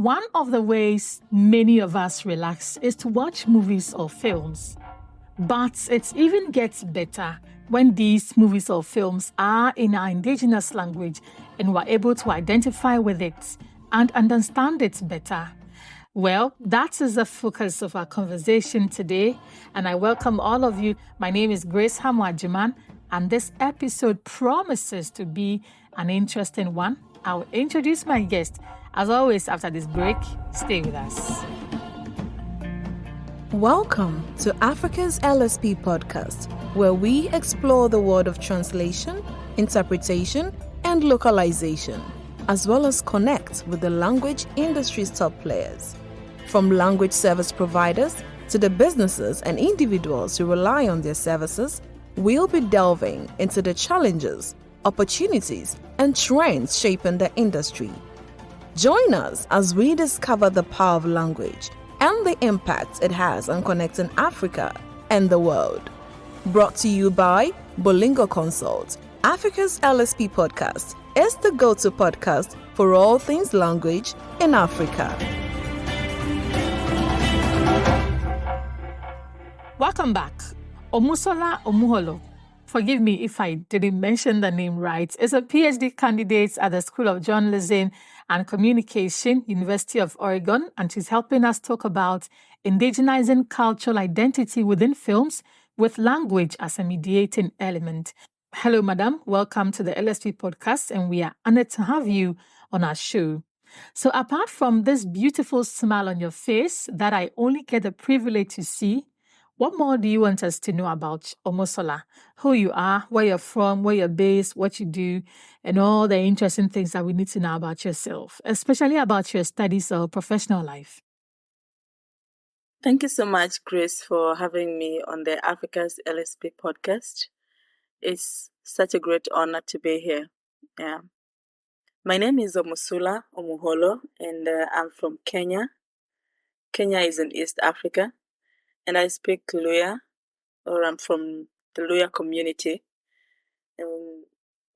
One of the ways many of us relax is to watch movies or films. But it even gets better when these movies or films are in our indigenous language and we're able to identify with it and understand it better. Well, that is the focus of our conversation today, and I welcome all of you. My name is Grace Hammoah Agyemang, and this episode promises to be an interesting one. I'll introduce my guest. As always, after this break, stay with us. Welcome to Africa's LSP Podcast, where we explore the world of translation, interpretation, and localization, as well as connect with the language industry's top players. From language service providers to the businesses and individuals who rely on their services, we'll be delving into the challenges, opportunities, and trends shaping the industry. Join us as we discover the power of language and the impact it has on connecting Africa and the world. Brought to you by Bolingo Consult, Africa's LSP Podcast is the go-to podcast for all things language in Africa. Welcome back. Omusula Omuholo, forgive me if I didn't mention the name right, is a PhD candidate at the School of Journalism and Communication, University of Oregon, and she's helping us talk about indigenizing cultural identity within films with language as a mediating element. Hello, madam. Welcome to the LSP Podcast, and we are honored to have you on our show. So apart from this beautiful smile on your face that I only get the privilege to see, what more do you want us to know about Omusula? Who you are, where you're from, where you're based, what you do, and all the interesting things that we need to know about yourself, especially about your studies or professional life. Thank you so much, Grace, for having me on the Africa's LSP podcast. It's such a great honor to be here. Yeah. My name is Omusula Omuholo, and I'm from Kenya. Kenya is in East Africa, and I speak Luya, or I'm from the Luya community,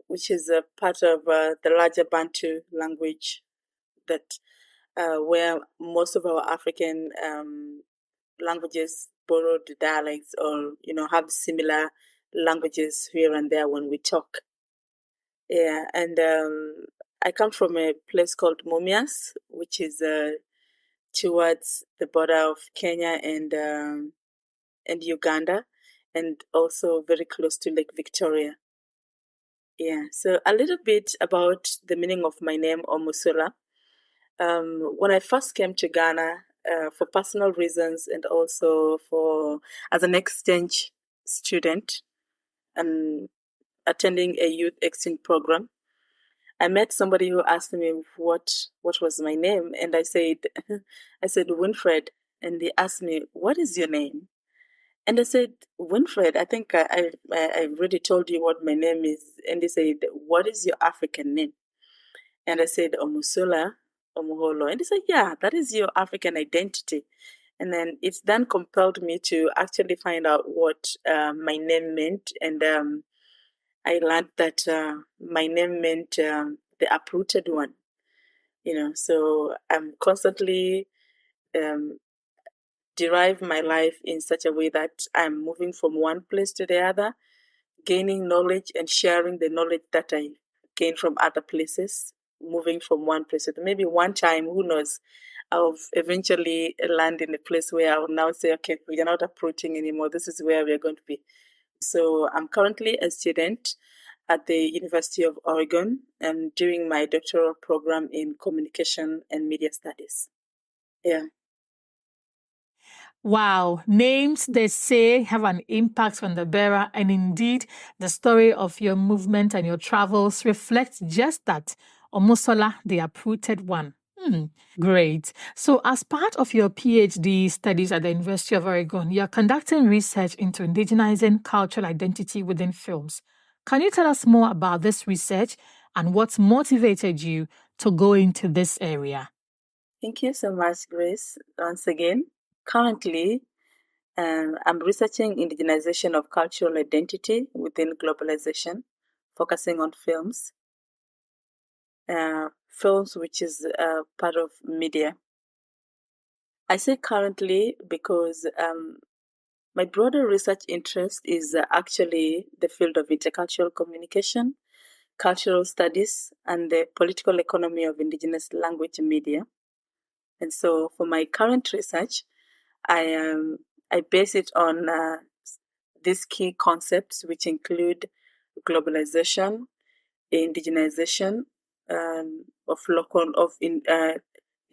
which is a part of the larger Bantu language that where most of our African languages borrowed dialects or have similar languages here and there when we talk. Yeah, and I come from a place called Mumias, which is towards the border of Kenya and Uganda, and also very close to Lake Victoria. Yeah, so a little bit about the meaning of my name, Omusula. When I first came to Ghana, for personal reasons and also as an exchange student and attending a youth exchange program, I met somebody who asked me what was my name, and I said Winfred, and they asked me, "What is your name?" And I said, "Winfred, I think I already told you what my name is." And they said, "What is your African name?" And I said, Omusula Omuholo. And they said, "Yeah, that is your African identity." And then it then compelled me to actually find out what my name meant. And I learned that my name meant the uprooted one. So I'm constantly derive my life in such a way that I'm moving from one place to the other, gaining knowledge and sharing the knowledge that I gain from other places, moving from one place. Maybe one time, who knows, I'll eventually land in a place where I'll now say, okay, we are not uprooting anymore. This is where we're going to be. So I'm currently a student at the University of Oregon and doing my doctoral program in communication and media studies. Yeah. Wow, names, they say, have an impact on the bearer, and indeed, the story of your movement and your travels reflects just that. Omusula, the uprooted one. Great. So as part of your PhD studies at the University of Oregon, you're conducting research into indigenizing cultural identity within films. Can you tell us more about this research and what motivated you to go into this area? Thank you so much, Grace, once again. Currently, I'm researching indigenization of cultural identity within globalization, focusing on films. films, which is part of media. I say currently because my broader research interest is actually the field of intercultural communication, cultural studies, and the political economy of indigenous language media. And so for my current research, I base it on these key concepts, which include globalization, indigenization,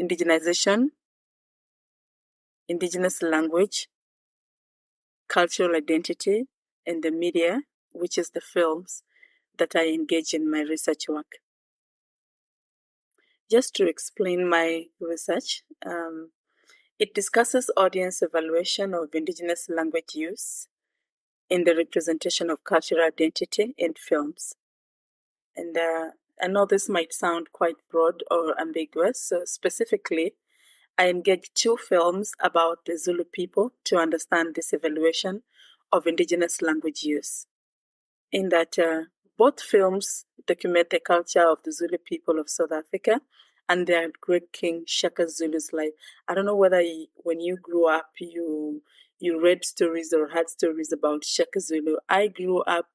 indigenization, indigenous language, cultural identity, and the media, which is the films that I engage in my research work. Just to explain my research, it discusses audience evaluation of indigenous language use in the representation of cultural identity in films. And I know this might sound quite broad or ambiguous, so specifically, I engaged 2 films about the Zulu people to understand this evaluation of indigenous language use. In that both films document the culture of the Zulu people of South Africa and their great king Shaka Zulu's life. I don't know whether when you grew up, you read stories or heard stories about Shaka Zulu. I grew up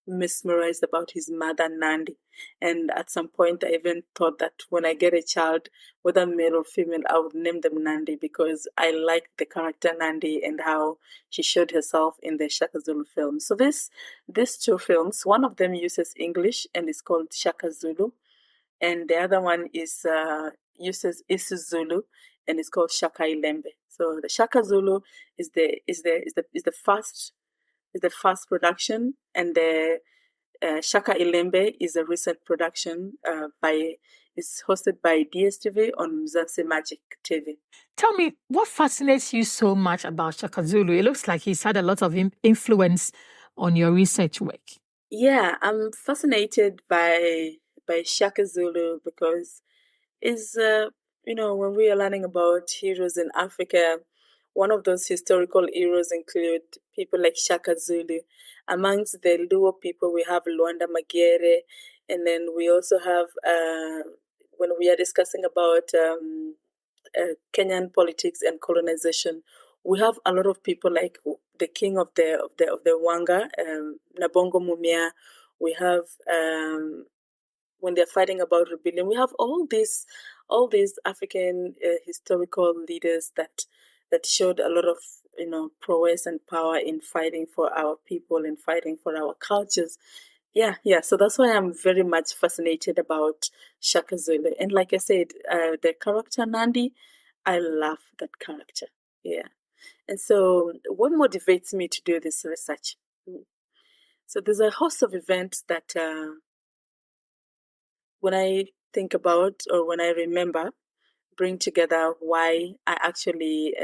mesmerized about his mother Nandi, and at some point I even thought that when I get a child, whether male or female, I would name them Nandi because I liked the character Nandi and how she showed herself in the Shaka Zulu film. So these 2 films, one of them uses English and is called Shaka Zulu, and the other one uses isiZulu and it's called Shaka Ilembe. So the Shaka Zulu is the first production, and the Shaka Ilembe is a recent production it's hosted by DSTV on Mzansi Magic TV. Tell me, what fascinates you so much about Shaka Zulu? It looks like he's had a lot of influence on your research work. Yeah, I'm fascinated by Shaka Zulu because it's when we are learning about heroes in Africa, one of those historical heroes include people like Shaka Zulu. Amongst the Luo people, we have Luanda Magere, and then we also have when we are discussing about Kenyan politics and colonization, we have a lot of people like the king of the Wanga, Nabongo Mumia. We have when they're fighting about rebellion, we have all these African historical leaders that showed a lot of prowess and power in fighting for our people and fighting for our cultures. Yeah. So that's why I'm very much fascinated about Shaka Zulu. And like I said, the character Nandi, I love that character. Yeah. And so what motivates me to do this research? So there's a host of events that when I think about or when I remember, bring together why I actually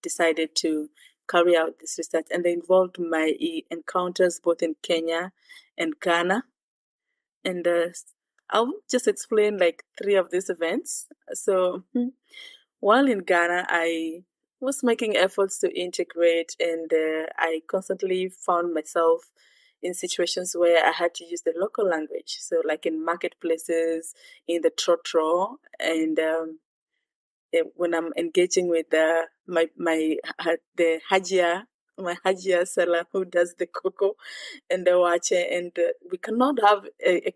decided to carry out this research. And they involved my encounters both in Kenya and Ghana. And I'll just explain like 3 of these events. So while in Ghana, I was making efforts to integrate, and I constantly found myself in situations where I had to use the local language. So like in marketplaces, in the trotro, and when I'm engaging with the Hajia seller who does the cocoa and the wache, and we cannot have a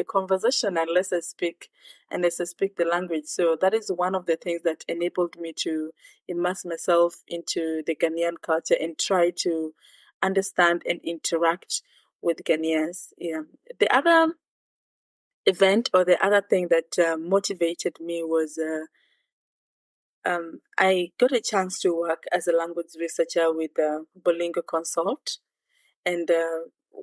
conversation unless I speak the language. So that is one of the things that enabled me to immerse myself into the Ghanaian culture and try to understand and interact with Ghanaians. Yeah. The other event or the other thing that motivated me was I got a chance to work as a language researcher with Bolingo Consult, and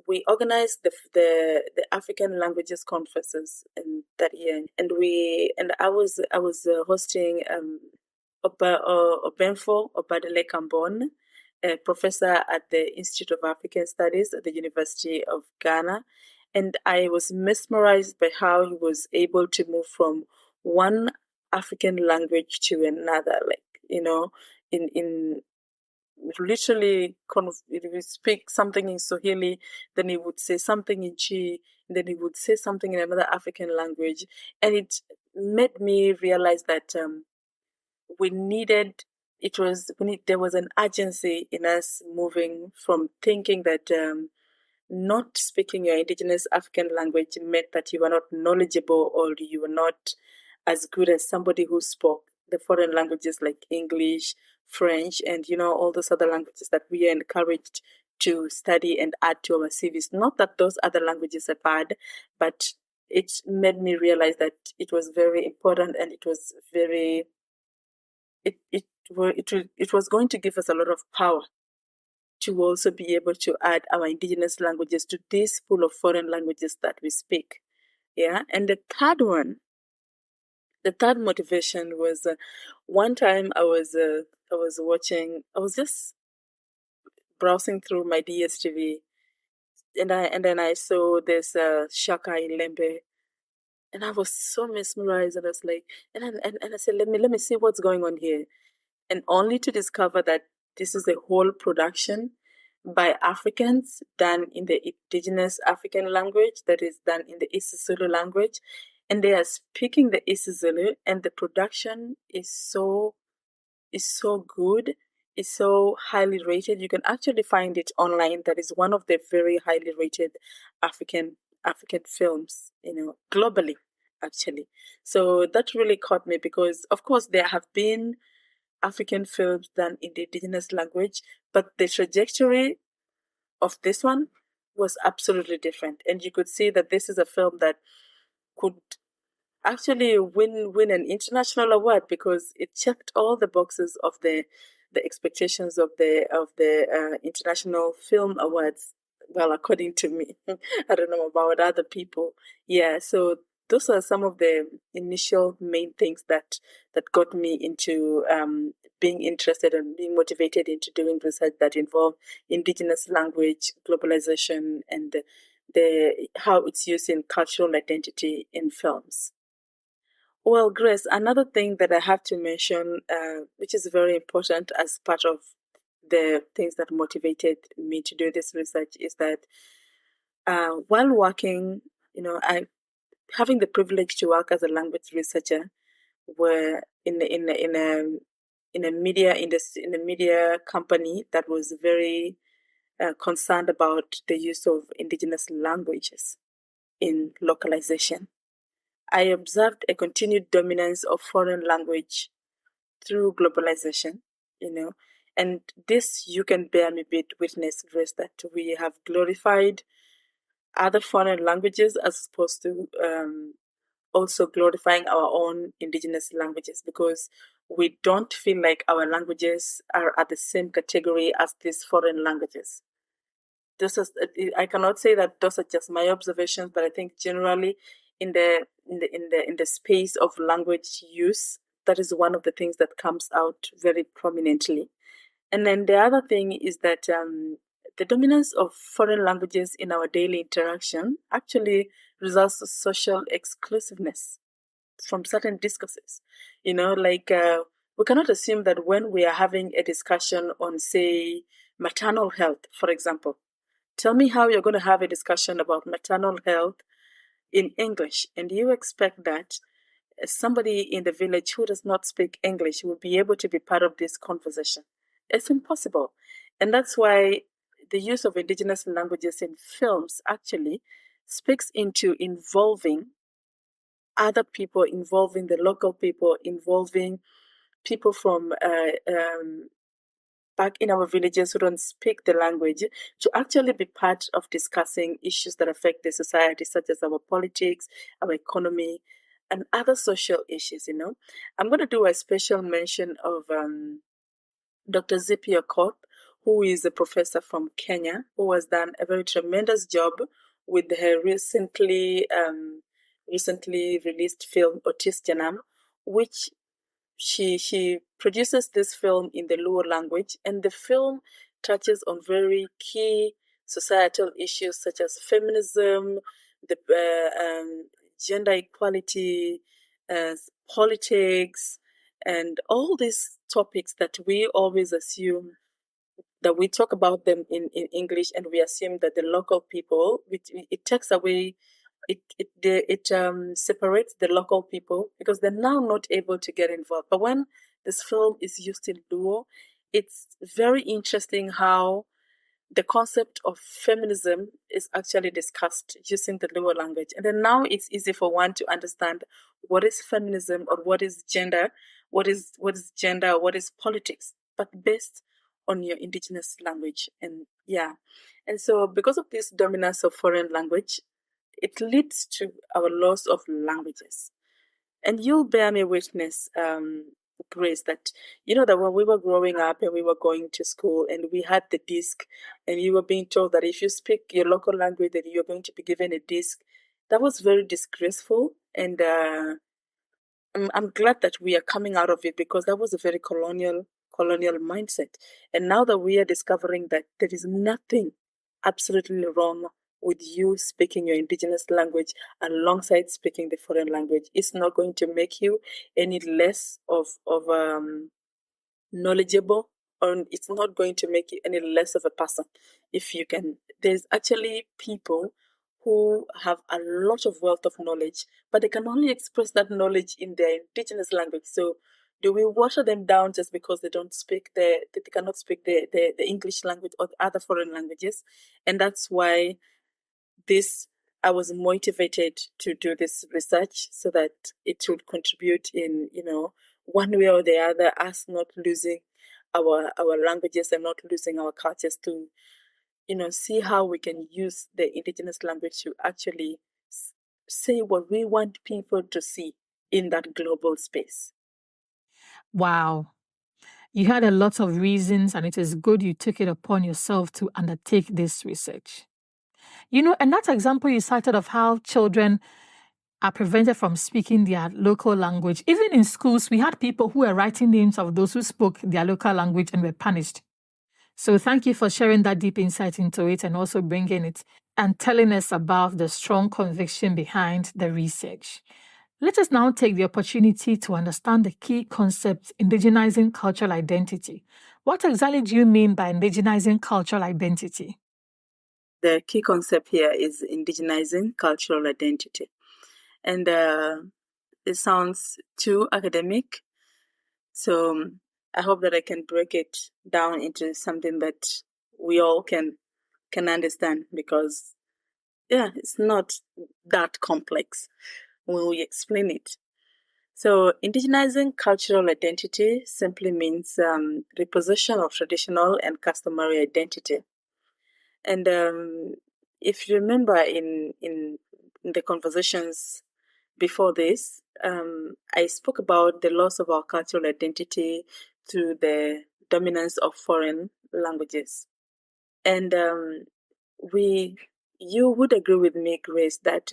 we organized the African Languages Conferences in that year, and I was hosting Obenfo Obadele Kambon, a professor at the Institute of African Studies at the University of Ghana, and I was mesmerized by how he was able to move from one African language to another, like in literally he would speak something in Swahili, then he would say something in Chi, then he would say something in another African language. And it made me realize that we needed, there was an urgency in us moving from thinking that not speaking your indigenous African language meant that you were not knowledgeable or you were not as good as somebody who spoke the foreign languages like English, French, and all those other languages that we are encouraged to study and add to our CVs. Not that those other languages are bad, but it made me realize that it was very important, and it was very it was going to give us a lot of power to also be able to add our indigenous languages to this pool of foreign languages that we speak. Yeah. And the third motivation was one time I was just browsing through my DSTV, and then I saw this Shaka Ilembe, and I was so mesmerized, and I was like, and I said, let me see what's going on here, and only to discover that this is a whole production by Africans done in the indigenous African language, that is done in the isiZulu language, and they are speaking the isiZulu, and the production is so good. It's so highly rated. You can actually find it online. That is one of the very highly rated African films, globally, actually. So that really caught me because, of course, there have been African films done in the indigenous language, but the trajectory of this one was absolutely different. And you could see that this is a film that could actually win an international award because it checked all the boxes of the expectations of the international film awards. Well, according to me, I don't know about other people. Yeah, so those are some of the initial main things that got me into being interested and being motivated into doing research that involve indigenous language, globalization, and the how it's used in cultural identity in films. Well, Grace, another thing that I have to mention, which is very important as part of the things that motivated me to do this research, is that while working, I having the privilege to work as a language researcher, were in a media industry, in a media company that was very concerned about the use of indigenous languages in localization. I observed a continued dominance of foreign language through globalization, and this you can bear me witness, Grace, that we have glorified other foreign languages as opposed to also glorifying our own indigenous languages, because we don't feel like our languages are at the same category as these foreign languages. I cannot say that those are just my observations, but I think generally in the space of language use, that is one of the things that comes out very prominently. And then the other thing is that the dominance of foreign languages in our daily interaction actually results in social exclusiveness from certain discourses. We cannot assume that when we are having a discussion on, say, maternal health, for example, tell me how you're going to have a discussion about maternal health in English, and you expect that somebody in the village who does not speak English will be able to be part of this conversation. It's impossible. And that's why the use of indigenous languages in films actually speaks into involving other people, involving the local people, involving people from back in our villages who don't speak the language, to actually be part of discussing issues that affect the society, such as our politics, our economy, and other social issues. I'm going to do a special mention of Dr. Zippy Okoth, who is a professor from Kenya, who has done a very tremendous job with her recently released film Otis Janam, which she produces this film in the Luo language, and the film touches on very key societal issues such as feminism, the gender equality, politics, and all these topics that we always assume that we talk about them in English, and we assume that the local people, it takes away, it separates the local people because they're now not able to get involved. But when this film is used in Luo, it's very interesting how the concept of feminism is actually discussed using the Luo language. And then now it's easy for one to understand what is feminism or what is gender, what is gender, what is politics, but based on your indigenous language. And yeah. And so because of this dominance of foreign language, it leads to our loss of languages. And you'll bear me witness, Grace, that that when we were growing up and we were going to school and we had the disc, and you were being told that if you speak your local language, that you're going to be given a disc. That was very disgraceful, and I'm glad that we are coming out of it because that was a very colonial mindset. And now that we are discovering that there is nothing absolutely wrong with you speaking your indigenous language alongside speaking the foreign language, it's not going to make you any less of knowledgeable, or it's not going to make you any less of a person. If you can, there's actually people who have a lot of wealth of knowledge, but they can only express that knowledge in their indigenous language. So do we water them down just because they don't speak they cannot speak the English language or the other foreign languages? And that's why I was motivated to do this research so that it would contribute in, one way or the other, us not losing our languages and not losing our cultures, to, see how we can use the indigenous language to actually say what we want people to see in that global space. Wow. You had a lot of reasons, and it is good you took it upon yourself to undertake this research. And that example you cited of how children are prevented from speaking their local language. Even in schools, we had people who were writing names of those who spoke their local language and were punished. So thank you for sharing that deep insight into it and also bringing it and telling us about the strong conviction behind the research. Let us now take the opportunity to understand the key concept, indigenizing cultural identity. What exactly do you mean by indigenizing cultural identity? The key concept here is indigenizing cultural identity. And it sounds too academic. So I hope that I can break it down into something that we all can understand, because it's not that complex when we explain it. So indigenizing cultural identity simply means repossession of traditional and customary identity. And if you remember in the conversations before this, I spoke about the loss of our cultural identity through the dominance of foreign languages. And you would agree with me, Grace, that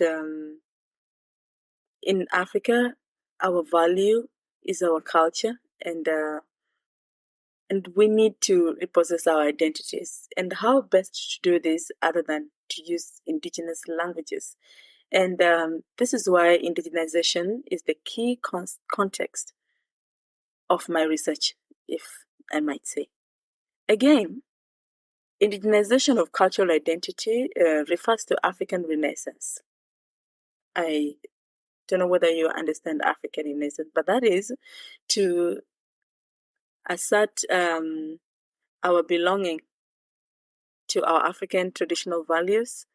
in Africa, our value is our culture, and we need to repossess our identities. And how best to do this other than to use indigenous languages? And this is why indigenization is the key context of my research, if I might say. Again, indigenization of cultural identity refers to African Renaissance. I don't know whether you understand African Renaissance, but that is to assert our belonging to our African traditional values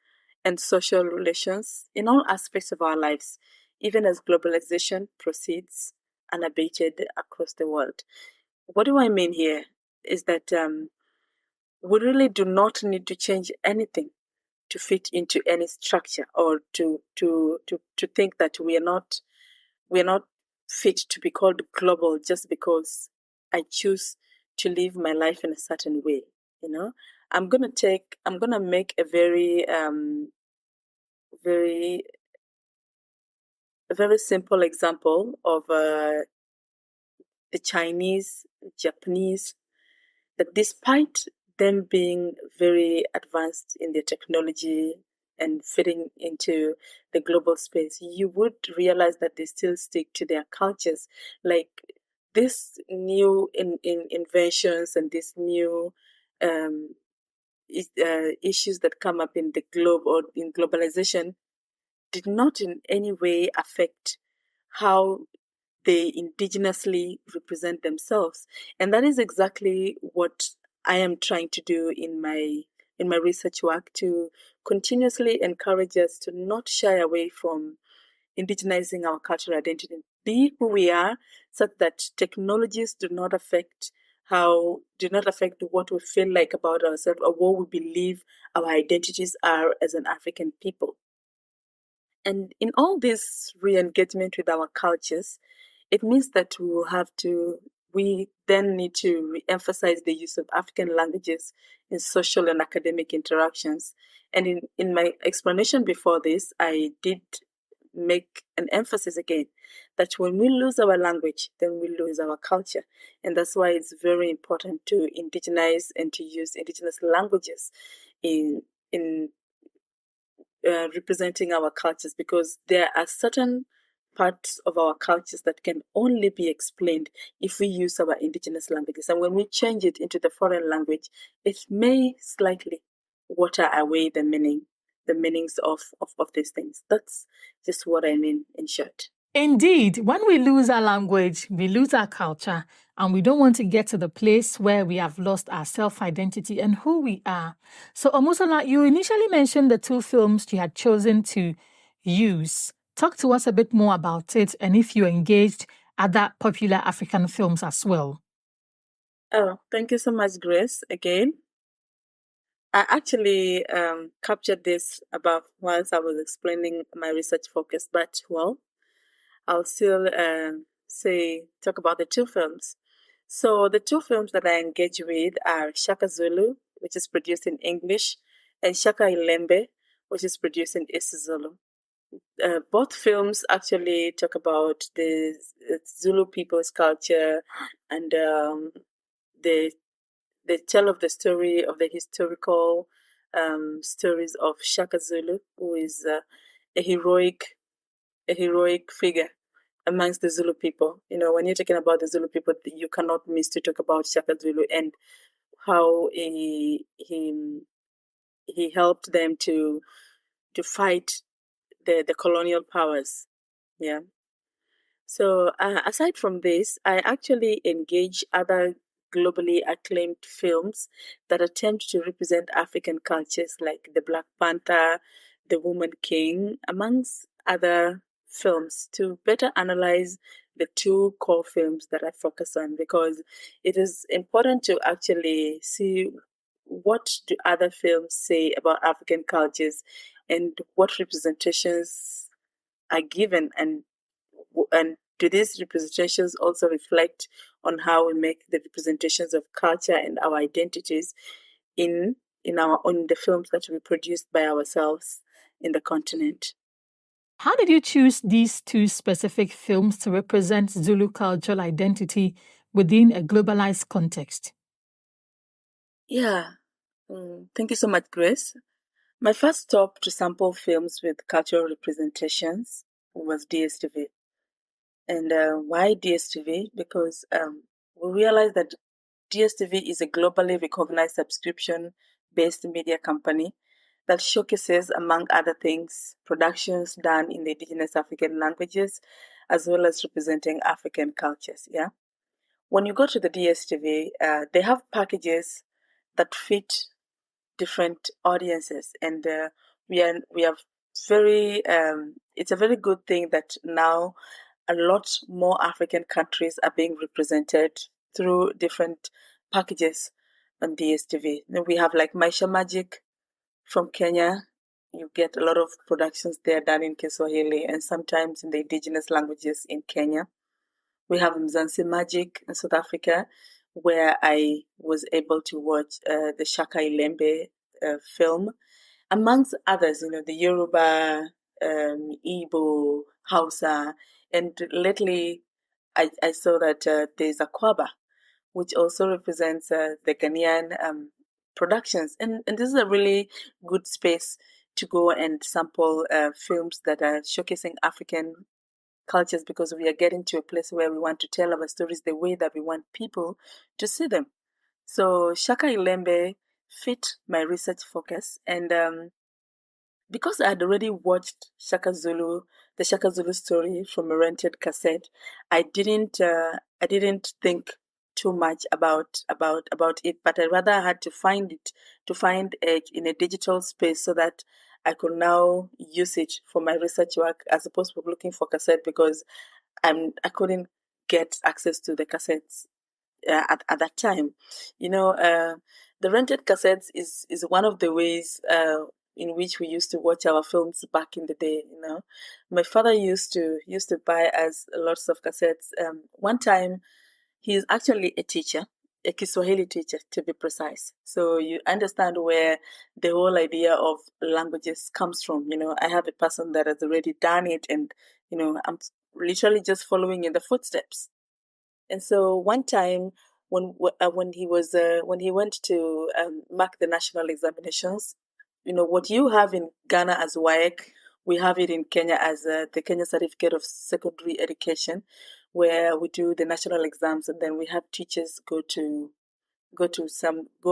and social relations in all aspects of our lives, even as globalization proceeds unabated across the world. What do I mean here is that we really do not need to change anything to fit into any structure, or to think that we are not fit to be called global just because I choose to live my life in a certain way. I'm gonna make a very simple example of the Chinese, Japanese, that despite them being very advanced in their technology and fitting into the global space, you would realize that they still stick to their cultures. Like this new inventions and this new issues that come up in the globe or in globalization did not in any way affect how they indigenously represent themselves. And that is exactly what I am trying to do in my research work, to continuously encourage us to not shy away from indigenizing our cultural identity, be who we are, such that technologies do not affect what we feel like about ourselves or what we believe our identities are as an African people. And in all this re-engagement with our cultures, it means that we then need to re-emphasize the use of African languages in social and academic interactions. And in my explanation before this, I did make an emphasis again that when we lose our language, then we lose our culture. And that's why it's very important to indigenize and to use indigenous languages in representing our cultures, because there are certain parts of our cultures that can only be explained if we use our indigenous languages. And when we change it into the foreign language, it may slightly water away the meanings of these things. That's just what I mean in short. Indeed, when we lose our language, we lose our culture, and we don't want to get to the place where we have lost our self-identity and who we are. So, Omusula, you initially mentioned the two films you had chosen to use. Talk to us a bit more about it, and if you engaged other popular African films as well. Oh, thank you so much, Grace, again. I actually captured this about whilst I was explaining my research focus, but well, I'll still talk about the two films. So the two films that I engage with are Shaka Zulu, which is produced in English, and Shaka Ilembe, which is produced in isiZulu. Both films actually talk about the Zulu people's culture, and they tell of the story of the historical stories of Shaka Zulu, who is a heroic figure amongst the Zulu people. You know, when you're talking about the Zulu people, you cannot miss to talk about Shaka Zulu and how he helped them to fight the colonial powers. Yeah. So aside from this, I actually engage other globally acclaimed films that attempt to represent African cultures, like The Black Panther, The Woman King, amongst other films, to better analyze the two core films that I focus on, because it is important to actually see what do other films say about African cultures and what representations are given, and do these representations also reflect on how we make the representations of culture and our identities in the films that we produced by ourselves in the continent. How did you choose these two specific films to represent Zulu cultural identity within a globalized context? Yeah, thank you so much, Grace. My first stop to sample films with cultural representations was DSTV. And why DSTV? Because we realized that DSTV is a globally recognized subscription-based media company that showcases, among other things, productions done in the indigenous African languages, as well as representing African cultures. Yeah. When you go to the DSTV, they have packages that fit different audiences, and we have very. It's a very good thing that now a lot more African countries are being represented through different packages on DSTV. Then we have like Maisha Magic from Kenya. You get a lot of productions there done in Kiswahili and sometimes in the indigenous languages in Kenya. We have Mzansi Magic in South Africa, where I was able to watch the Shaka Ilembe film, amongst others, the Yoruba, Igbo, Hausa, and lately I saw that there's a Kwaba, which also represents the Ghanaian productions. And this is a really good space to go and sample films that are showcasing African cultures, because we are getting to a place where we want to tell our stories the way that we want people to see them. So Shaka Ilembe fit my research focus, and because I had already watched the Shaka Zulu story from a rented cassette, I didn't think too much about it, but I rather had to find it in a digital space so that I could now use it for my research work as opposed to looking for cassette because I couldn't get access to the cassettes at that time. The rented cassettes is one of the ways in which we used to watch our films back in the day. My father used to buy us lots of cassettes. One time, he's actually a teacher, a Kiswahili teacher to be precise. So you understand where the whole idea of languages comes from. I have a person that has already done it, and I'm literally just following in the footsteps. And so one time when he went to mark the national examinations, what you have in Ghana as WAEC, we have it in Kenya as the Kenya Certificate of Secondary Education, where we do the national exams and then we have teachers go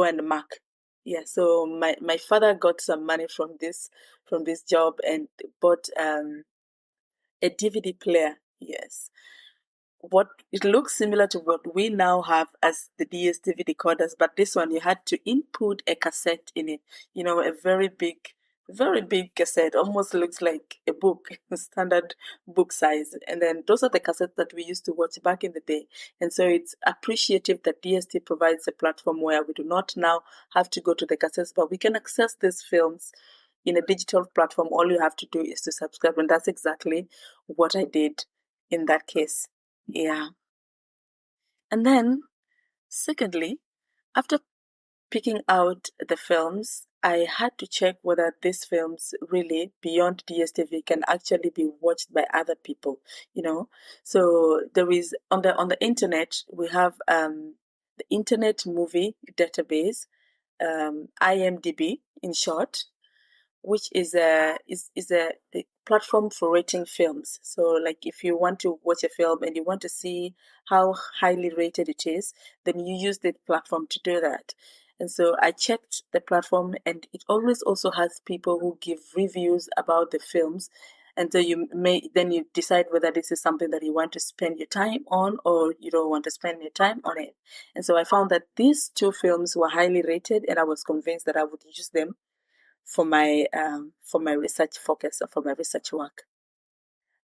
and mark. Yeah, so my father got some money from this job and bought a DVD player. Yes, what it looks similar to what we now have as the DSTV decoders, but this one you had to input a cassette in it. A very big cassette, almost looks like a book, standard book size. And then those are the cassettes that we used to watch back in the day. And so it's appreciative that DST provides a platform where we do not now have to go to the cassettes, but we can access these films in a digital platform. All you have to do is to subscribe, and that's exactly what I did in that case. Yeah. And then, secondly, after picking out the films, I had to check whether these films really, beyond DSTV, can actually be watched by other people. So there is on the internet we have the Internet Movie Database, IMDb in short, which is a platform for rating films. So like if you want to watch a film and you want to see how highly rated it is, then you use the platform to do that. And so I checked the platform, and it always also has people who give reviews about the films. And so you decide whether this is something that you want to spend your time on or you don't want to spend your time on it. And so I found that these two films were highly rated, and I was convinced that I would use them for my research focus or for my research work.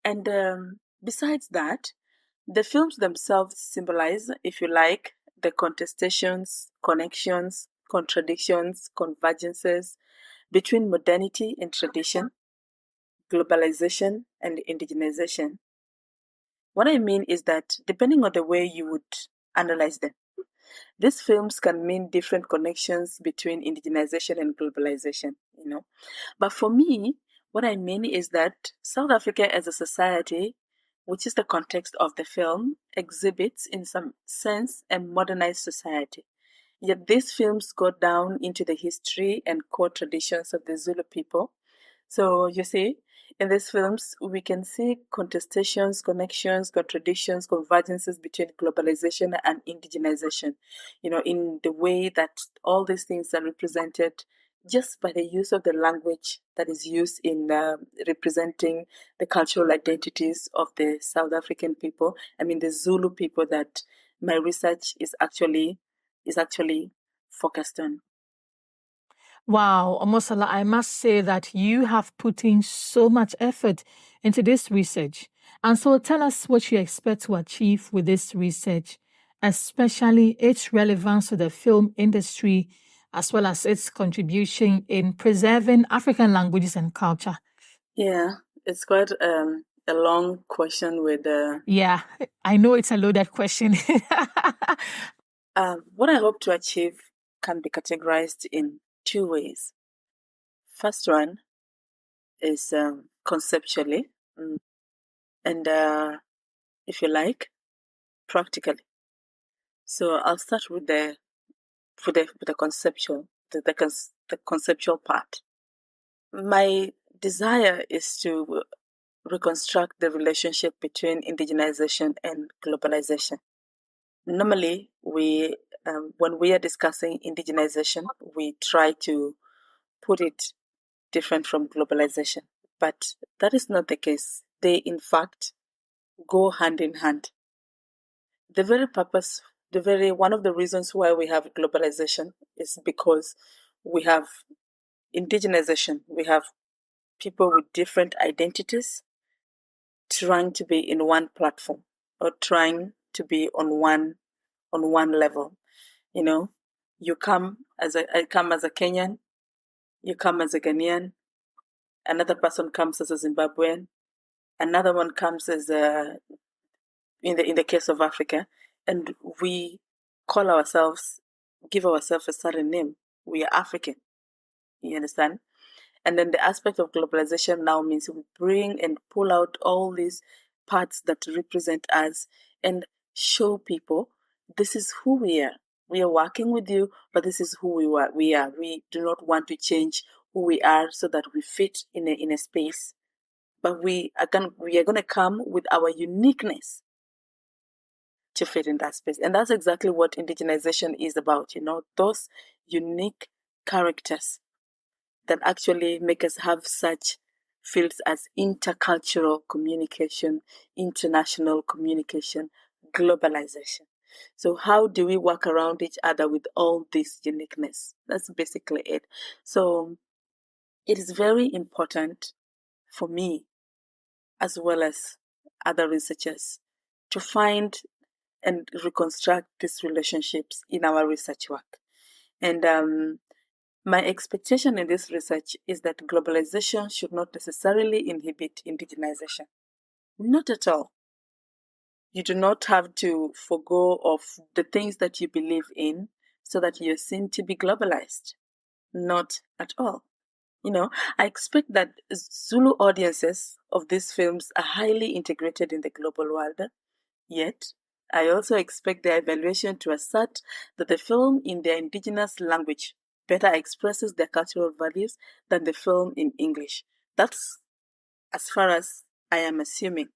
And besides that, the films themselves symbolize, if you like, the contestations, connections, contradictions, convergences between modernity and tradition, globalization and indigenization. What I mean is that depending on the way you would analyze them, these films can mean different connections between indigenization and globalization, But for me, what I mean is that South Africa as a society, which is the context of the film, exhibits in some sense a modernized society. Yet these films go down into the history and core traditions of the Zulu people. So you see, in these films, we can see contestations, connections, contradictions, convergences between globalization and indigenization, in the way that all these things are represented just by the use of the language that is used in representing the cultural identities of the South African people. I mean, the Zulu people that my research is actually focused on. Wow, Omusula, I must say that you have put in so much effort into this research. And so tell us what you expect to achieve with this research, especially its relevance to the film industry, as well as its contribution in preserving African languages and culture. Yeah, it's quite a long question with... Yeah, I know it's a loaded question. What I hope to achieve can be categorized in two ways. First one is conceptually, and if you like, practically. So I'll start with the conceptual, the conceptual part. My desire is to reconstruct the relationship between indigenization and globalization. Normally, we when we are discussing indigenization, we try to put it different from globalization, but that is not the case. They, in fact, go hand in hand. The very purpose, one of the reasons why we have globalization is because we have indigenization. We have people with different identities trying to be in one platform or trying to be on one level. You know, I come as a Kenyan, you come as a Ghanaian, another person comes as a Zimbabwean, another one comes as a, in the case of Africa, and we give ourselves a certain name. We are African. You understand? And then the aspect of globalization now means we bring and pull out all these parts that represent us and show people this is who we are. We are working with you, but this is who we are. We do not want to change who we are so that we fit in a space. But we are going to come with our uniqueness to fit in that space. And that's exactly what indigenization is about, those unique characters that actually make us have such fields as intercultural communication, international communication, globalization. So how do we work around each other with all this uniqueness? That's basically it. So it is very important for me, as well as other researchers, to find and reconstruct these relationships in our research work. And my expectation in this research is that globalization should not necessarily inhibit indigenization. Not at all. You do not have to forgo of the things that you believe in so that you're seen to be globalized. Not at all. I expect that Zulu audiences of these films are highly integrated in the global world. Yet, I also expect their evaluation to assert that the film in their indigenous language better expresses their cultural values than the film in English. That's as far as I am assuming,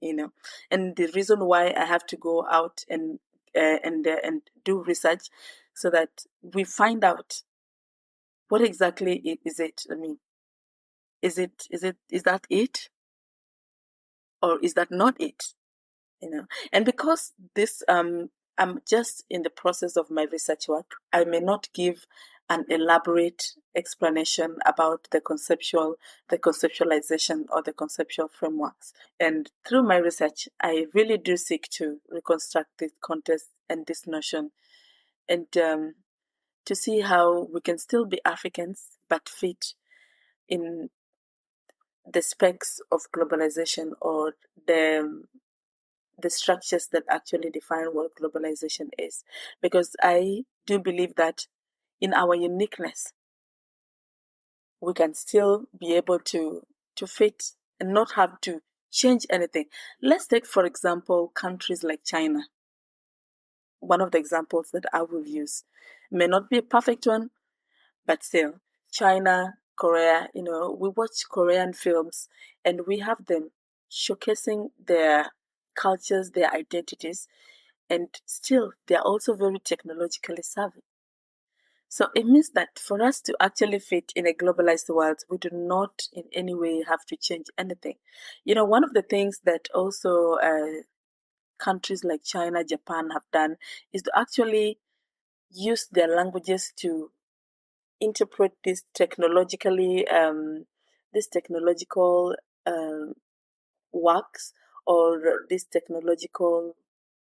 And the reason why I have to go out and do research so that we find out what exactly is it. I mean, is that it, or is that not it? And because this I'm just in the process of my research work, I may not give an elaborate explanation about the conceptualization or the conceptual frameworks. And through my research, I really do seek to reconstruct this context and this notion, and to see how we can still be Africans but fit in the specs of globalization, or the structures that actually define what globalization is. Because I do believe that in our uniqueness, we can still be able to fit and not have to change anything. Let's take, for example, countries like China. One of the examples that I will use may not be a perfect one, but still, China, Korea, we watch Korean films and we have them showcasing their cultures, their identities, and still they're also very technologically savvy. So it means that for us to actually fit in a globalized world, we do not in any way have to change anything. One of the things that also countries like China, Japan have done is to actually use their languages to interpret these technological works or these technological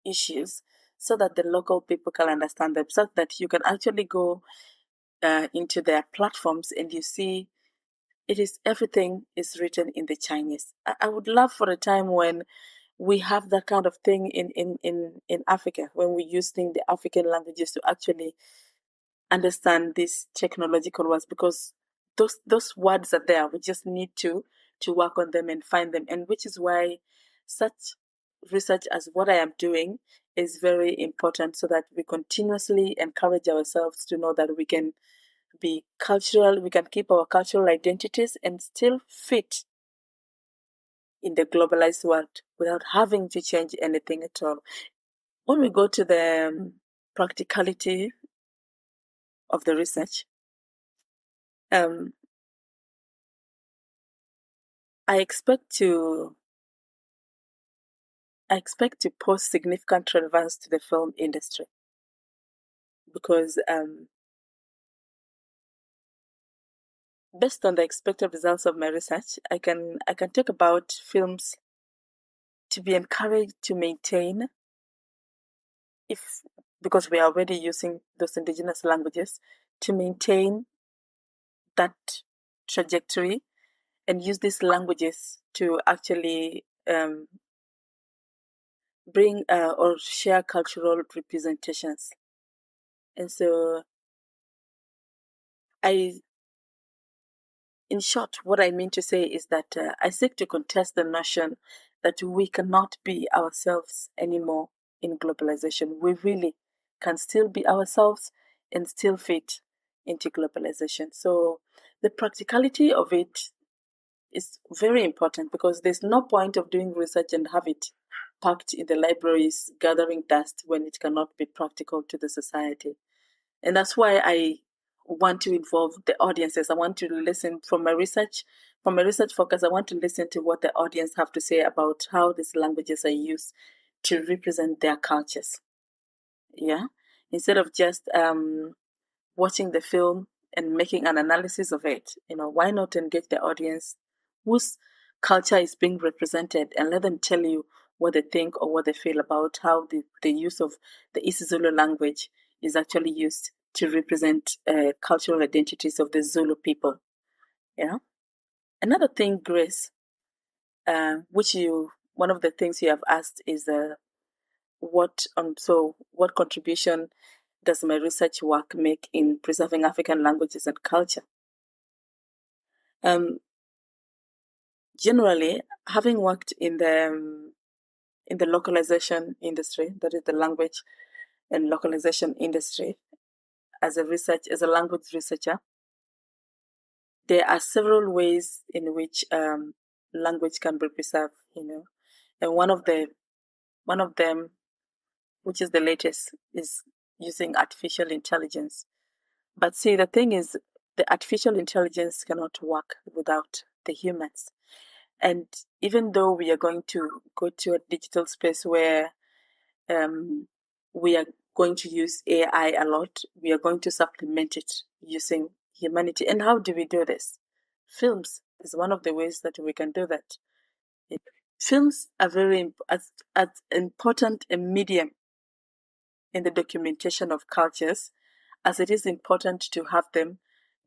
issues, so that the local people can understand them, so that you can actually go into their platforms and you see everything is written in the Chinese. I would love for a time when we have that kind of thing in Africa, when we're using the African languages to actually understand these technological words, because those words are there. We just need to work on them and find them, and which is why such research as what I am doing is very important, so that we continuously encourage ourselves to know that we can be cultural, we can keep our cultural identities and still fit in the globalized world without having to change anything at all. When we go to the practicality of the research. I expect to pose significant relevance to the film industry because based on the expected results of my research, I can talk about films to be encouraged to maintain, because we are already using those indigenous languages, to maintain that trajectory and use these languages to actually bring or share cultural representations. And so in short, what I mean to say is that I seek to contest the notion that we cannot be ourselves anymore in globalization. We really can still be ourselves and still fit into globalization. So the practicality of it is very important because there's no point of doing research and have it packed in the libraries, gathering dust when it cannot be practical to the society. And that's why I want to involve the audiences. I want to listen from my research focus. I want to listen to what the audience have to say about how these languages are used to represent their cultures. Yeah, instead of just watching the film and making an analysis of it, why not engage the audience whose culture is being represented and let them tell you what they think or what they feel about how the use of the isiZulu language is actually used to represent cultural identities of the Zulu people. Another thing, Grace, one of the things you have asked is what contribution does my research work make in preserving African languages and culture? Generally, having worked in the localization industry, that is the language and localization industry, as a language researcher, there are several ways in which language can be preserved, and one of them, which is the latest, is using artificial intelligence. But see, the thing is, the artificial intelligence cannot work without the humans. And even though we are going to go to a digital space where we are going to use AI a lot, we are going to supplement it using humanity. And how do we do this? Films is one of the ways that we can do that. Films are very as important a medium in the documentation of cultures as it is important to have them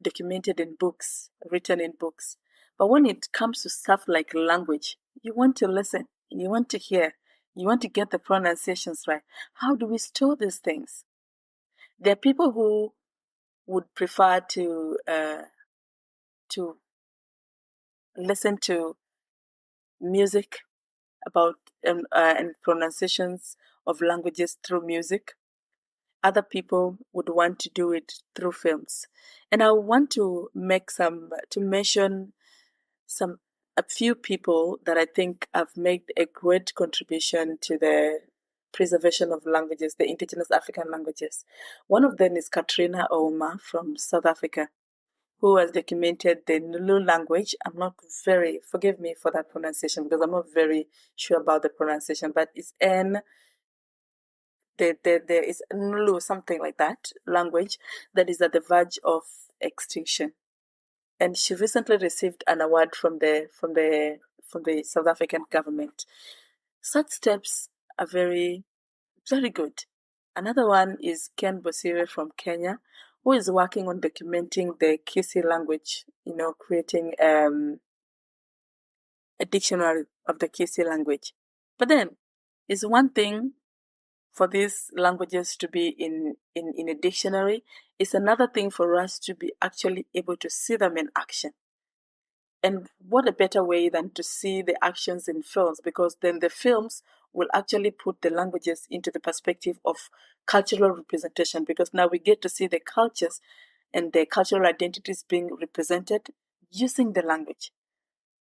documented in books, written in books. But when it comes to stuff like language, you want to listen, you want to hear, you want to get the pronunciations right. How do we store these things? There are people who would prefer to listen to music about and pronunciations of languages through music. Other people would want to do it through films. And I want to mention a few people that I think have made a great contribution to the preservation of languages, the indigenous African languages. One of them is Katrina Ouma from South Africa, who has documented the Zulu language. Forgive me for that pronunciation because I'm not very sure about the pronunciation, but it's there is Zulu, something like that, language that is at the verge of extinction. And she recently received an award from the South African government. Such steps are very, very good. Another one is Ken Bosire from Kenya, who is working on documenting the Kisi language, creating a dictionary of the Kisi language. But then, it's one thing for these languages to be in a dictionary. It's another thing for us to be actually able to see them in action. And what a better way than to see the actions in films, because then the films will actually put the languages into the perspective of cultural representation, because now we get to see the cultures and the cultural identities being represented using the language.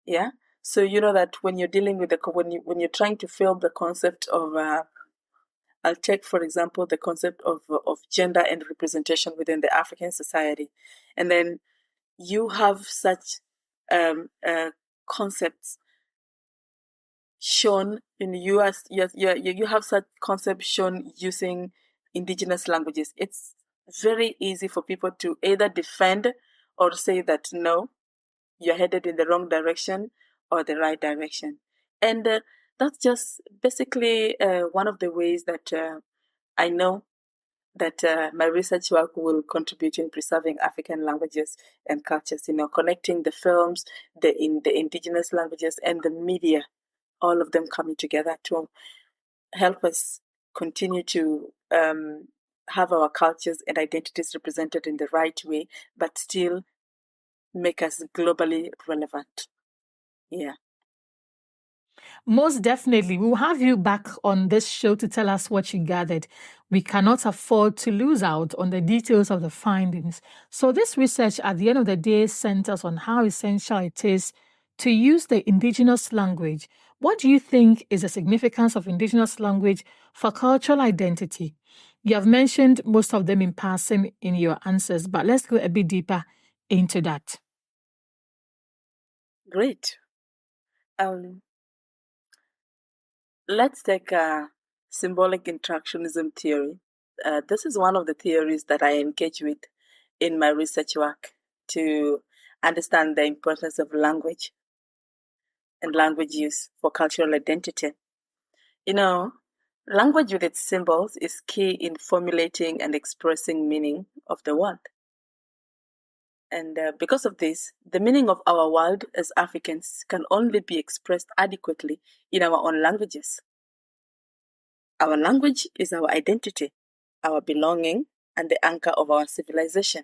Yeah. So you know that when you're dealing with when you're trying to film the concept of I'll take, for example, the concept of gender and representation within the African society. And then you have such concepts shown in you have such concepts shown using indigenous languages. It's very easy for people to either defend or say that no, you're headed in the wrong direction or the right direction. And that's just basically one of the ways that I know that my research work will contribute in preserving African languages and cultures, connecting the films, the indigenous languages and the media, all of them coming together to help us continue to have our cultures and identities represented in the right way, but still make us globally relevant. Yeah. Most definitely. We'll have you back on this show to tell us what you gathered. We cannot afford to lose out on the details of the findings. So this research at the end of the day centers on how essential it is to use the indigenous language. What do you think is the significance of indigenous language for cultural identity? You have mentioned most of them in passing in your answers, but let's go a bit deeper into that. Great. Let's take symbolic interactionism theory. This is one of the theories that I engage with in my research work to understand the importance of language and language use for cultural identity. Language with its symbols is key in formulating and expressing meaning of the world. And because of this, the meaning of our world as Africans can only be expressed adequately in our own languages. Our language is our identity, our belonging, and the anchor of our civilization.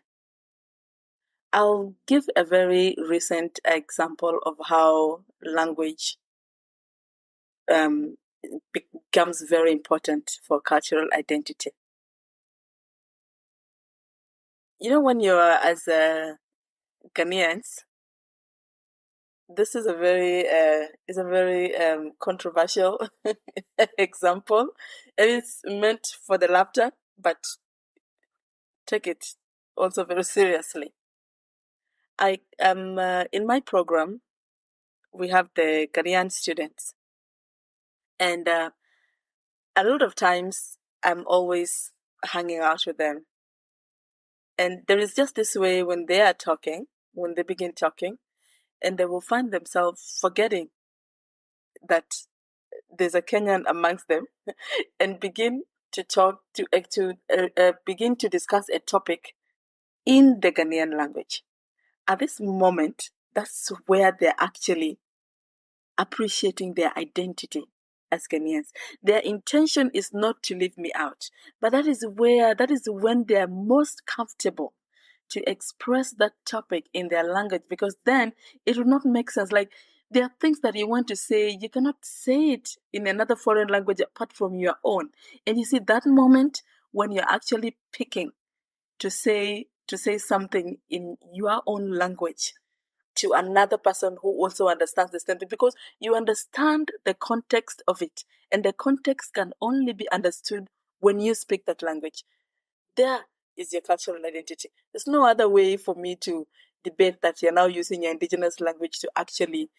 I'll give a very recent example of how language becomes very important for cultural identity. When you're as Ghanaians, this is a very controversial example, and it's meant for the laughter, but take it also very seriously. I am in my program. We have the Ghanaian students, and a lot of times I'm always hanging out with them. And there is just this way when they are talking, when they begin talking, and they will find themselves forgetting that there's a Kenyan amongst them and begin to talk, begin to discuss a topic in the Ghanaian language. At this moment, that's where they're actually appreciating their identity as Ghanaians. Their intention is not to leave me out, but that is when they're most comfortable to express that topic in their language, because then it will not make sense. Like, there are things that you want to say, you cannot say it in another foreign language apart from your own. And you see that moment when you're actually picking to say something in your own language to another person who also understands the same thing, because you understand the context of it, and the context can only be understood when you speak that language. There is your cultural identity. There's no other way for me to debate that you're now using your indigenous language to actually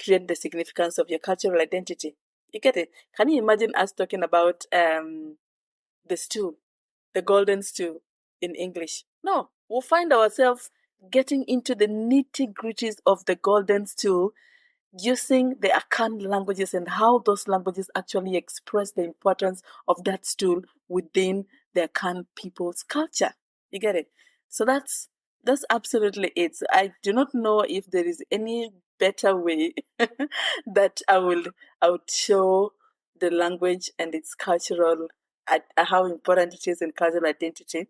create the significance of your cultural identity. You get it? Can you imagine us talking about the stew, the golden stew in English? No, we'll find ourselves getting into the nitty-gritties of the golden stew using the Akan languages and how those languages actually express the importance of that stool within the Akan people's culture. You get it? So that's absolutely it. So I do not know if there is any better way that I would show the language and its cultural, how important it is in cultural identity.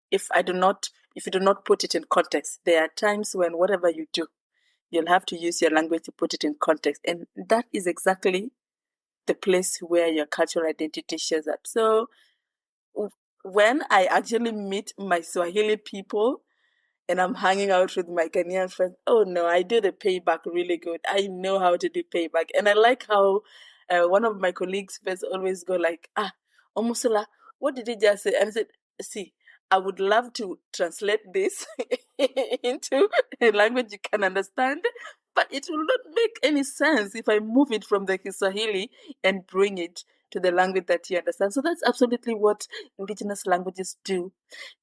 If you do not put it in context, there are times when whatever you do, you'll have to use your language to put it in context. And that is exactly the place where your cultural identity shows up. So when I actually meet my Swahili people and I'm hanging out with my Ghanaian friends, oh no, I do the payback really good. I know how to do payback. And I like how one of my colleagues first always go like, Omusula, what did he just say? And I said, see, I would love to translate this into a language you can understand, but it will not make any sense if I move it from the Kiswahili and bring it to the language that you understand. So that's absolutely what indigenous languages do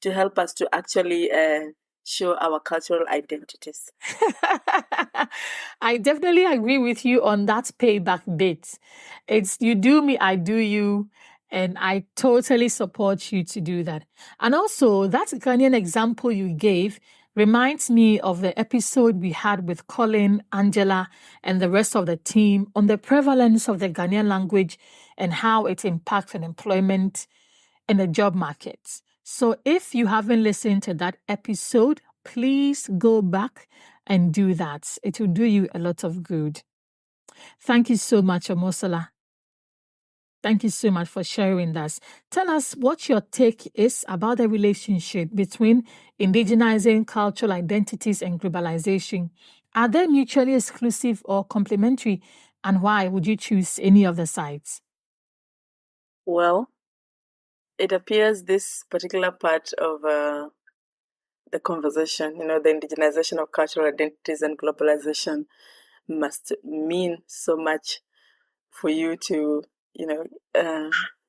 to help us to actually show our cultural identities. I definitely agree with you on that payback bit. It's you do me, I do you. And I totally support you to do that. And also, that Ghanaian example you gave reminds me of the episode we had with Colin, Angela, and the rest of the team on the prevalence of the Ghanaian language and how it impacts on employment in the job market. So if you haven't listened to that episode, please go back and do that. It will do you a lot of good. Thank you so much, Omusula. Thank you so much for sharing this. Tell us what your take is about the relationship between indigenizing cultural identities and globalization. Are they mutually exclusive or complementary? And why would you choose any of the sides? Well, it appears this particular part of the conversation, the indigenization of cultural identities and globalization must mean so much for you to,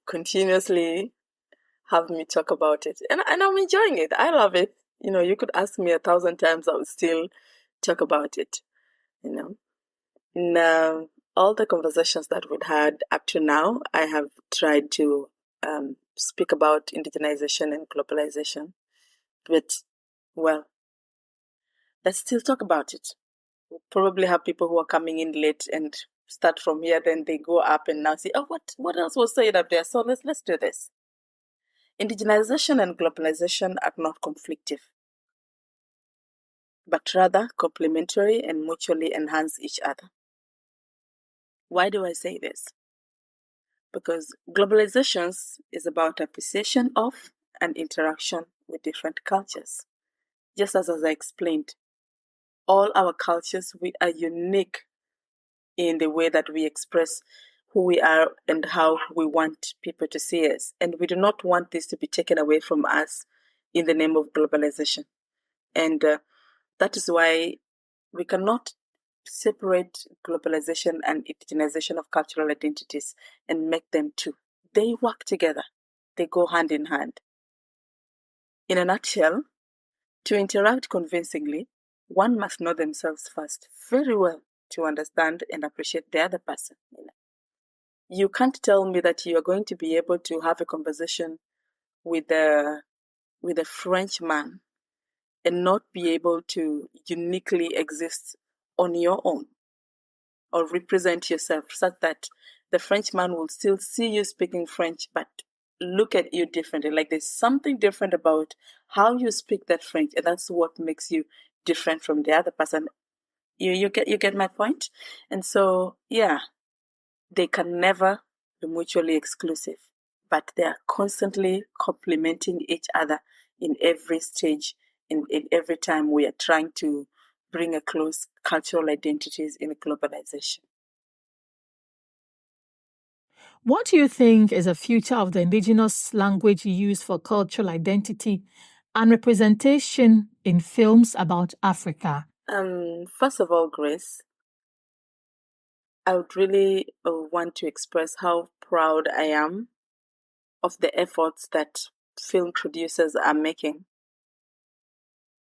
continuously have me talk about it. And I'm enjoying it. I love it. You could ask me 1,000 times, I would still talk about it, In all the conversations that we've had up to now, I have tried to speak about indigenization and globalization. But, well, let's still talk about it. We'll probably have people who are coming in late and start from here, then they go up and now say, oh, what else was said up there? So let's do this. Indigenization and globalization are not conflictive, but rather complementary and mutually enhance each other. Why do I say this? Because globalization is about appreciation of and interaction with different cultures. Just as I explained, all our cultures, we are unique in the way that we express who we are and how we want people to see us. And we do not want this to be taken away from us in the name of globalization. And that is why we cannot separate globalization and indigenization of cultural identities and make them two. They work together. They go hand in hand. In a nutshell, to interact convincingly, one must know themselves first very well to understand and appreciate the other person. You can't tell me that you are going to be able to have a conversation with a French man and not be able to uniquely exist on your own or represent yourself such that the Frenchman will still see you speaking French but look at you differently. Like there's something different about how you speak that French, and that's what makes you different from the other person. You get my point? And so, yeah, they can never be mutually exclusive, but they are constantly complementing each other in every stage, in every time we are trying to bring across cultural identities in globalization. What do you think is the future of the indigenous language used for cultural identity and representation in films about Africa? First of all, Grace, I would really want to express how proud I am of the efforts that film producers are making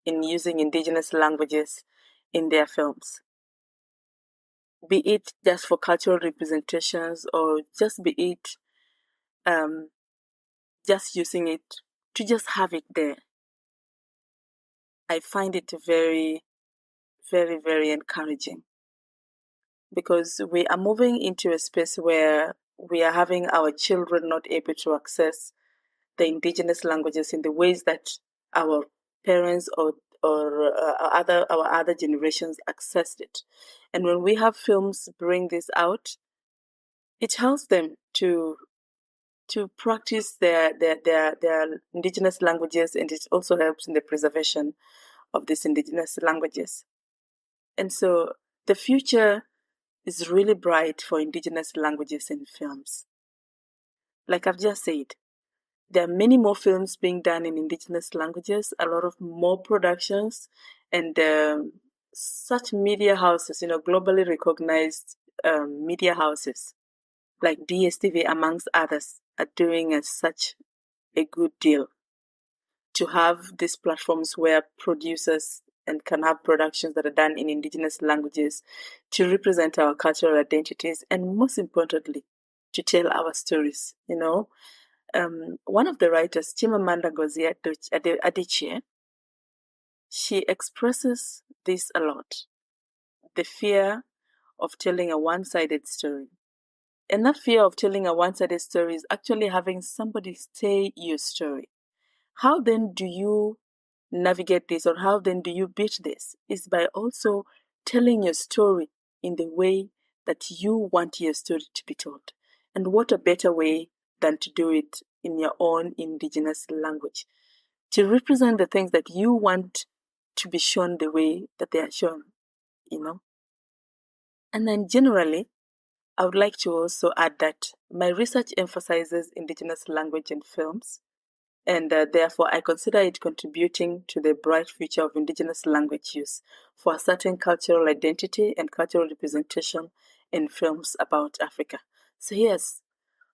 in using indigenous languages in their films. Be it just for cultural representations or just be it just using it to just have it there. I find it very, very, very encouraging because we are moving into a space where we are having our children not able to access the indigenous languages in the ways that our parents or our other generations accessed it. And when we have films bring this out, it helps them to practice their indigenous languages, and it also helps in the preservation of these indigenous languages. And so the future is really bright for indigenous languages in films. Like I've just said, there are many more films being done in indigenous languages, a lot of more productions, and such media houses, globally recognized media houses like DSTV, amongst others, are doing such a good deal to have these platforms where producers and can have productions that are done in indigenous languages to represent our cultural identities and, most importantly, to tell our stories. One of the writers, Chimamanda Ngozi Adichie, she expresses this a lot: the fear of telling a one-sided story. And that fear of telling a one-sided story is actually having somebody say your story. How then do you navigate this, or how then do you beat this? Is by also telling your story in the way that you want your story to be told. And what a better way than to do it in your own indigenous language, to represent the things that you want to be shown the way that they are shown, And then generally, I would like to also add that my research emphasizes indigenous language in films, and therefore I consider it contributing to the bright future of indigenous language use for a certain cultural identity and cultural representation in films about Africa. So here's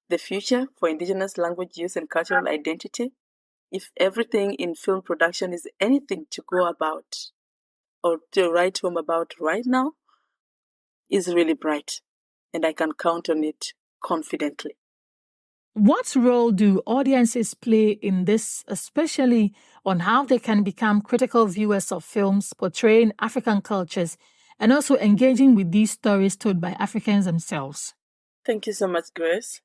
the future for indigenous language use and cultural identity. If everything in film production is anything to go about or to write home about right now, is really bright, and I can count on it confidently. What role do audiences play in this, especially on how they can become critical viewers of films portraying African cultures and also engaging with these stories told by Africans themselves? Thank you so much, Grace.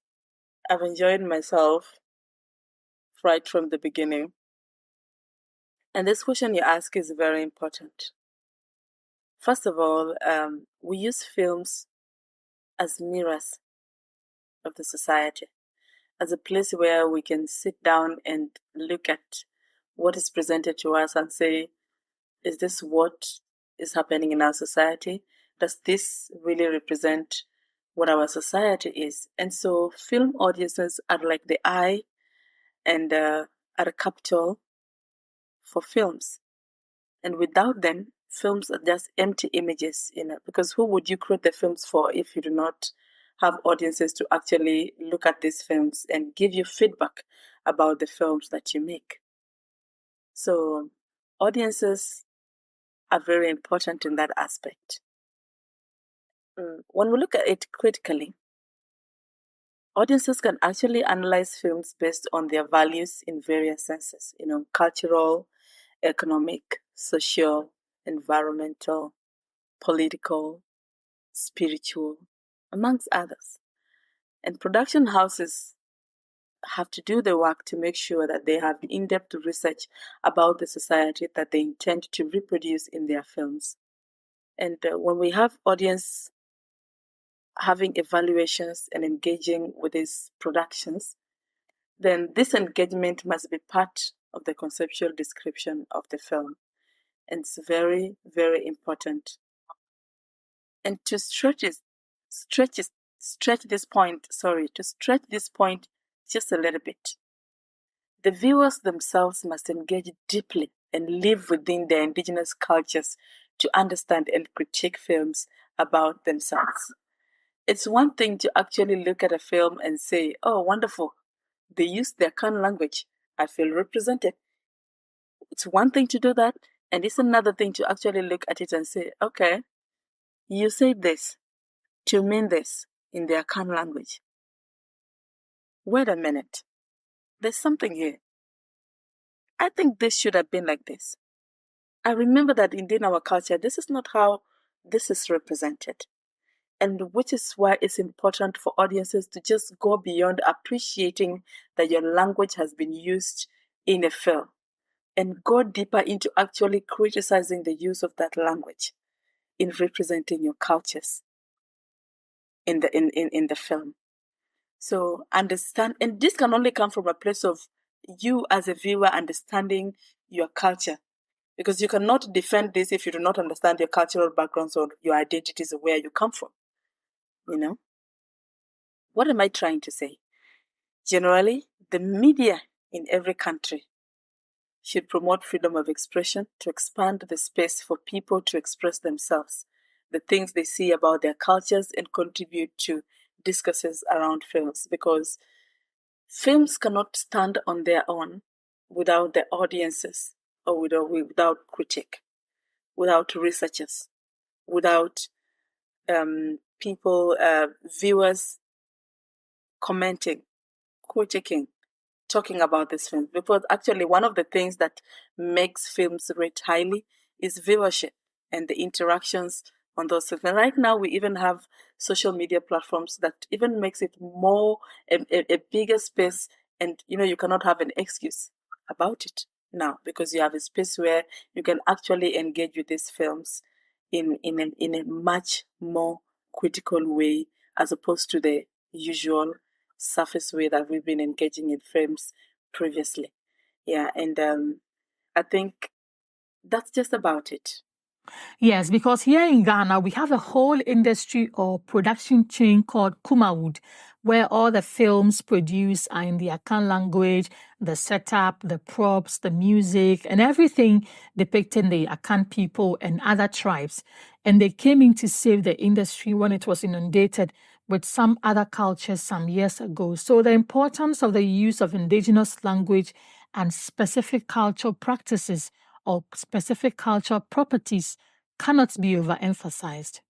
I've enjoyed myself right from the beginning. And this question you ask is very important. First of all, we use films as mirrors of the society, as a place where we can sit down and look at what is presented to us and say, is this what is happening in our society? Does this really represent what our society is? And so film audiences are like the eye and are a capital for films. And without them, films are just empty images, because who would you create the films for if you do not have audiences to actually look at these films and give you feedback about the films that you make? So audiences are very important in that aspect. When we look at it critically, audiences can actually analyze films based on their values in various senses, cultural, economic, social, environmental, political, spiritual, amongst others. And production houses have to do the work to make sure that they have in-depth research about the society that they intend to reproduce in their films. And when we have audience having evaluations and engaging with these productions, then this engagement must be part of the conceptual description of the film. And it's very, very important. And to stretch this point just a little bit, the viewers themselves must engage deeply and live within their indigenous cultures to understand and critique films about themselves. It's one thing to actually look at a film and say, oh, wonderful, they use their Kan language, I feel represented. It's one thing to do that, and it's another thing to actually look at it and say, okay, you said this to mean this in their Kan language. Wait a minute, there's something here. I think this should have been like this. I remember that in our culture, this is not how this is represented. And which is why it's important for audiences to just go beyond appreciating that your language has been used in a film and go deeper into actually criticizing the use of that language in representing your cultures in the film. So understand, and this can only come from a place of you as a viewer understanding your culture, because you cannot defend this if you do not understand your cultural backgrounds or your identities or where you come from. What am I trying to say? Generally, the media in every country should promote freedom of expression to expand the space for people to express themselves, the things they see about their cultures, and contribute to discourses around films, because films cannot stand on their own without the audiences, or without critic, without researchers, without people, viewers commenting, critiquing, talking about this film. Because actually one of the things that makes films rate highly is viewership and the interactions on those films. And right now we even have social media platforms that even makes it more a bigger space, and you cannot have an excuse about it now, because you have a space where you can actually engage with these films in a much more critical way, as opposed to the usual surface way that we've been engaging in films previously. Yeah, and I think that's just about it. Yes, because here in Ghana, we have a whole industry or production chain called Kumawood, where all the films produced are in the Akan language, the setup, the props, the music, and everything depicting the Akan people and other tribes. And they came in to save the industry when it was inundated with some other cultures some years ago. So the importance of the use of indigenous language and specific cultural practices or specific cultural properties cannot be overemphasized.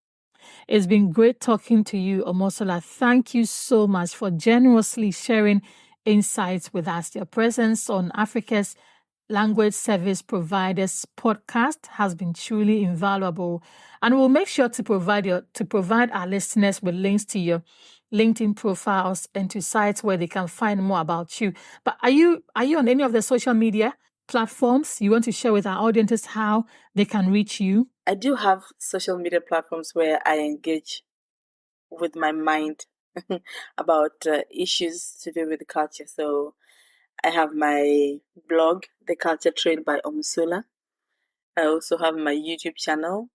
It's been great talking to you, Omusula. Thank you so much for generously sharing insights with us. Your presence on Africa's Language Service Providers podcast has been truly invaluable, and we'll make sure to provide our listeners with links to your LinkedIn profiles and to sites where they can find more about you. But are you on any of the social media platforms? You want to share with our audiences how they can reach you? I do have social media platforms where I engage with my mind about issues to do with culture. So I have my blog, The Culture Trail by Omusula. I also have my YouTube channel,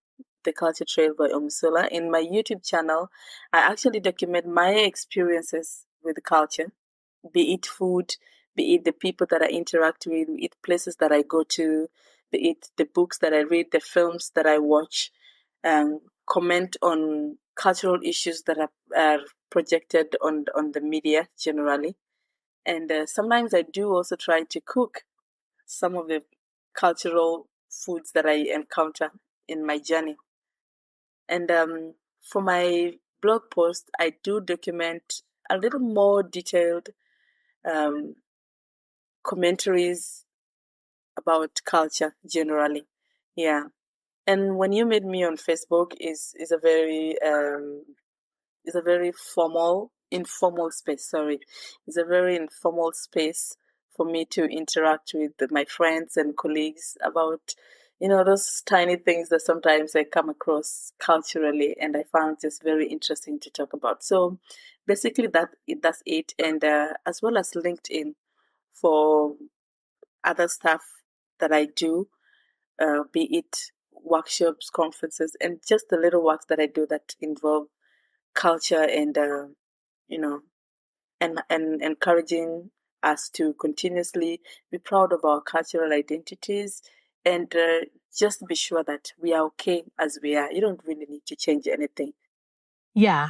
The Culture Trail by Omusula. In my YouTube channel, I actually document my experiences with culture, be it food, be it the people that I interact with, be it places that I go to, be it the books that I read, the films that I watch, comment on cultural issues that are projected on the media generally. And sometimes I do also try to cook some of the cultural foods that I encounter in my journey. And for my blog post, I do document a little more detailed commentaries about culture generally. Yeah. And when you meet me on Facebook is a very informal space. Sorry, it's a very informal space for me to interact with my friends and colleagues about, those tiny things that sometimes I come across culturally, and I found just very interesting to talk about. So basically that's it. And as well as LinkedIn for other stuff that I do, be it workshops, conferences, and just the little works that I do that involve culture and and encouraging us to continuously be proud of our cultural identities, and just be sure that we are okay as we are. You don't really need to change anything. Yeah.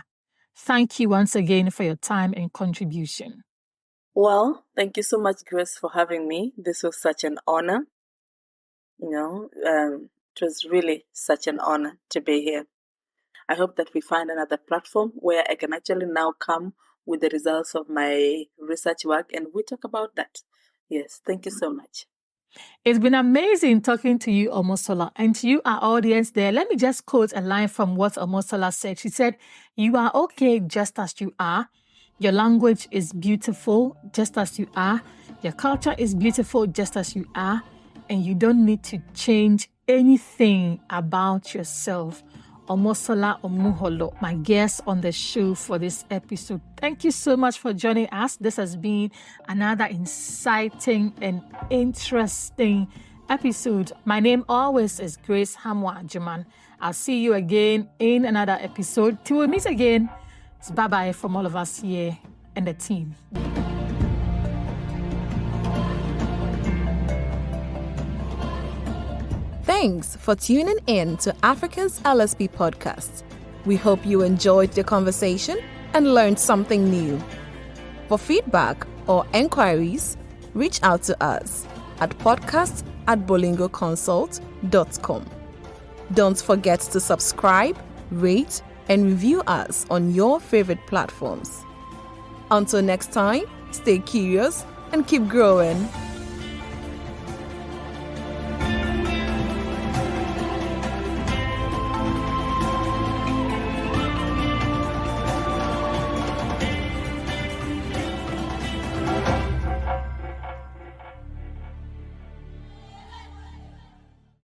Thank you once again for your time and contribution. Well, thank you so much, Grace, for having me. This was such an honor. It was really such an honor to be here. I hope that we find another platform where I can actually now come with the results of my research work and we talk about that. Yes, thank you so much. It's been amazing talking to you, Omusula, and to you, our audience there. Let me just quote a line from what Omusula said. She said, "You are okay just as you are. Your language is beautiful just as you are. Your culture is beautiful just as you are. And you don't need to change anything about yourself." Omusula Omuholo, my guest on the show for this episode. Thank you so much for joining us. This has been another exciting and interesting episode. My name always is Grace Hammoah Agyemang. I'll see you again in another episode. Till we meet again, Bye-bye from all of us here and the team. Thanks for tuning in to Africa's LSP Podcast. We hope you enjoyed the conversation and learned something new. For feedback or enquiries, reach out to us at podcast@bolingoconsult.com. Don't forget to subscribe, rate, and review us on your favorite platforms. Until next time, stay curious and keep growing.